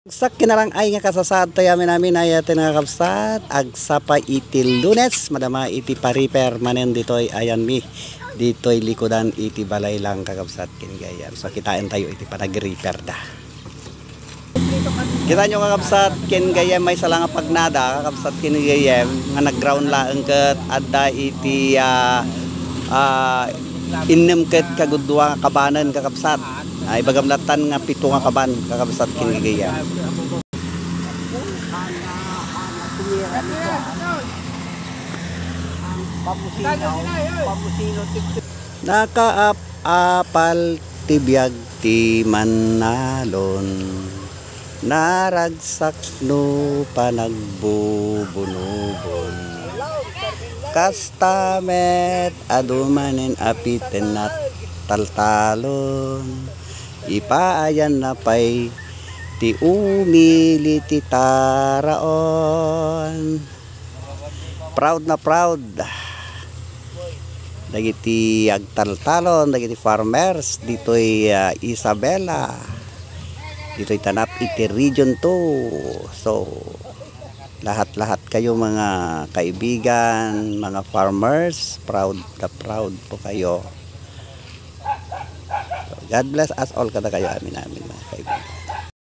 Sak kinalang ay nga kasasad tayo namin ay atin nga kapsat agsapa iti Lunes madama iti pariper manen ditoy ayan mi ditoy likodan iti balay lang kakapsat kinigayam so kitain tayo iti panag-repair da. Kita nyo kakapsat kinigayam may salang pagnada kakapsat kinigayam nga nag-ground laeng ket adda iti innem ket kagudwa kabanan kakapsat. Ay bagamlatan nga pito nga kaban kakabsat kinigaya. Nakaapal tibiyag ti manalon naragsak no panagbubunubon kastamet adumanen apiten at taltalon ipaayan na pay ti umili ti taraon proud na proud dagiti agtaltalon dagiti farmers ditoy Isabela ditoy tanap iti region 2 so lahat-lahat kayo mga kaibigan mga farmers proud na proud po kayo. God bless us all kada kayo amin mga kaibigan.